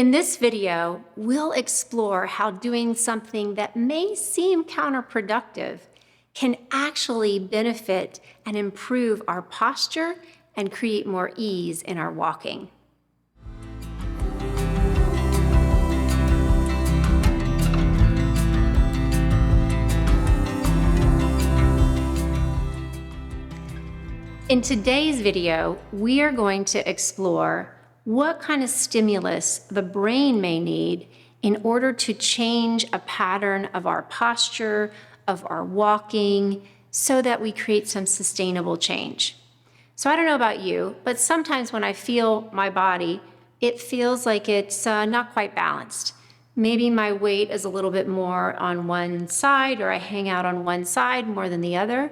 In this video, we'll explore how doing something that may seem counterproductive can actually benefit and improve our posture and create more ease in our walking. In today's video, we are going to explore what kind of stimulus the brain may need in order to change a pattern of our posture, of our walking, so that we create some sustainable change. So I don't know about you, but sometimes when I feel my body, it feels like it's not quite balanced. Maybe my weight is a little bit more on one side, or I hang out on one side more than the other.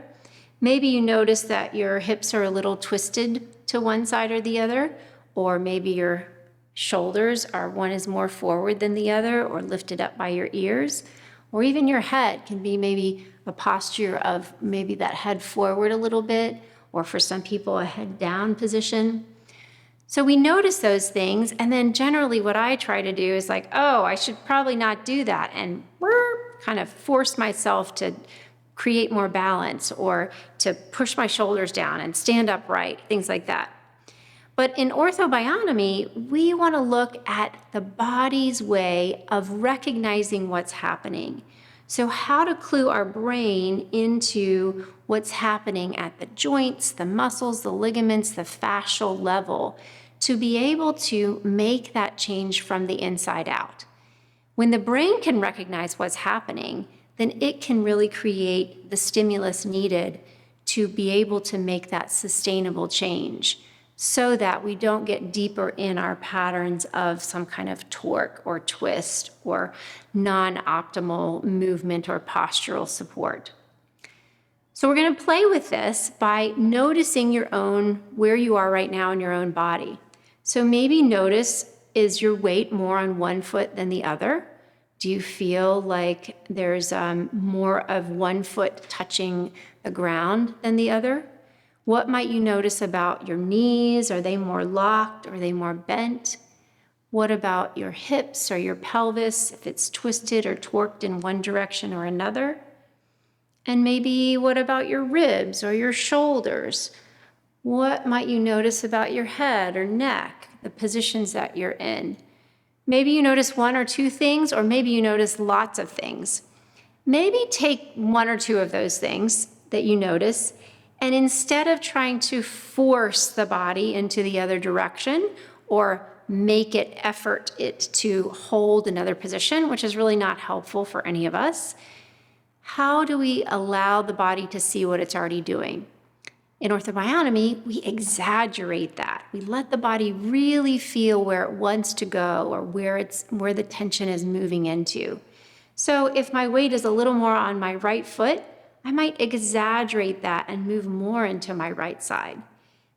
Maybe you notice that your hips are a little twisted to one side or the other, or maybe your shoulders are one is more forward than the other or lifted up by your ears, or even your head can be maybe a posture of maybe that head forward a little bit, or for some people a head down position. So we notice those things, and then generally what I try to do is like, oh, I should probably not do that, and kind of force myself to create more balance or to push my shoulders down and stand upright, things like that. But in orthobionomy, we want to look at the body's way of recognizing what's happening. So how to clue our brain into what's happening at the joints, the muscles, the ligaments, the fascial level, to be able to make that change from the inside out. When the brain can recognize what's happening, then it can really create the stimulus needed to be able to make that sustainable change so that we don't get deeper in our patterns of some kind of torque or twist or non-optimal movement or postural support. So we're going to play with this by noticing where you are right now in your own body. So maybe notice, is your weight more on one foot than the other? Do you feel like there's more of one foot touching the ground than the other? What might you notice about your knees? Are they more locked? Are they more bent? What about your hips or your pelvis, if it's twisted or torqued in one direction or another? And maybe what about your ribs or your shoulders? What might you notice about your head or neck, the positions that you're in? Maybe you notice one or two things, or maybe you notice lots of things. Maybe take one or two of those things that you notice, and instead of trying to force the body into the other direction or make it effort it to hold another position, which is really not helpful for any of us, how do we allow the body to see what it's already doing? In orthobionomy, we exaggerate that. We let the body really feel where it wants to go or where the tension is moving into. So if my weight is a little more on my right foot, I might exaggerate that and move more into my right side.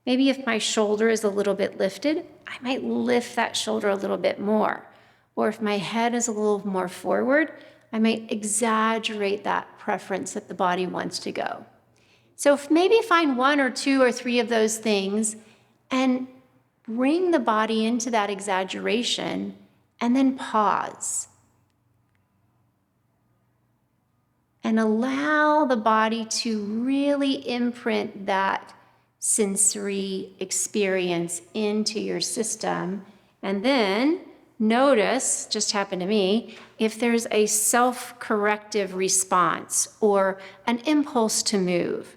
Maybe if my shoulder is a little bit lifted, I might lift that shoulder a little bit more. Or if my head is a little more forward, I might exaggerate that preference that the body wants to go. So maybe find one or two or three of those things and bring the body into that exaggeration and then pause. And allow the body to really imprint that sensory experience into your system. And then notice, just happened to me, if there's a self-corrective response or an impulse to move.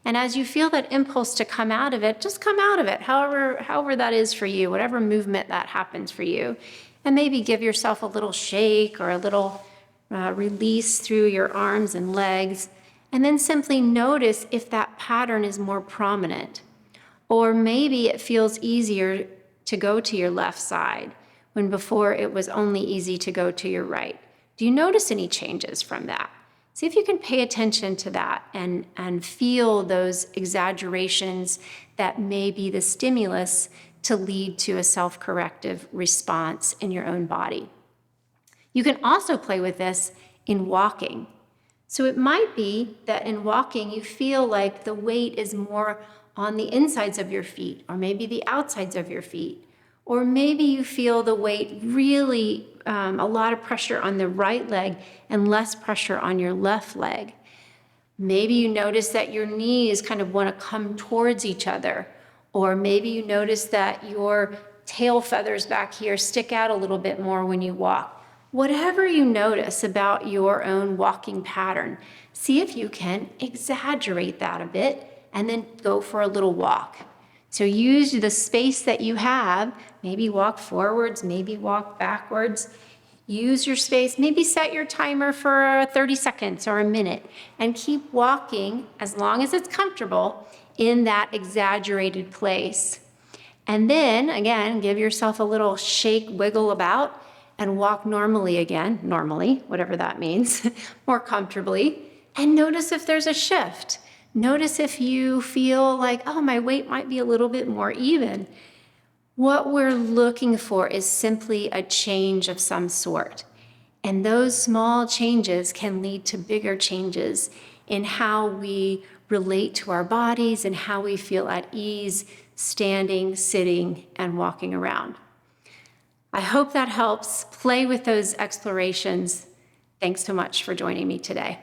And as you feel that impulse to come out of it, just come out of it, however that is for you, whatever movement that happens for you. And maybe give yourself a little shake or a little release through your arms and legs. And then simply notice if that pattern is more prominent. Or maybe it feels easier to go to your left side when before it was only easy to go to your right. Do you notice any changes from that? See if you can pay attention to that and feel those exaggerations that may be the stimulus to lead to a self-corrective response in your own body. You can also play with this in walking. So it might be that in walking you feel like the weight is more on the insides of your feet, or maybe the outsides of your feet, Or maybe you feel the weight really, a lot of pressure on the right leg and less pressure on your left leg. Maybe you notice that your knees kind of want to come towards each other. Or maybe you notice that your tail feathers back here stick out a little bit more when you walk. Whatever you notice about your own walking pattern, see if you can exaggerate that a bit and then go for a little walk. So use the space that you have, maybe walk forwards, maybe walk backwards. Use your space, maybe set your timer for 30 seconds or a minute and keep walking as long as it's comfortable in that exaggerated place. And then again, give yourself a little shake, wiggle about and walk normally again, whatever that means, more comfortably. And notice if there's a shift. Notice if you feel like, oh, my weight might be a little bit more even. What we're looking for is simply a change of some sort. And those small changes can lead to bigger changes in how we relate to our bodies and how we feel at ease standing, sitting, and walking around. I hope that helps. Play with those explorations. Thanks so much for joining me today.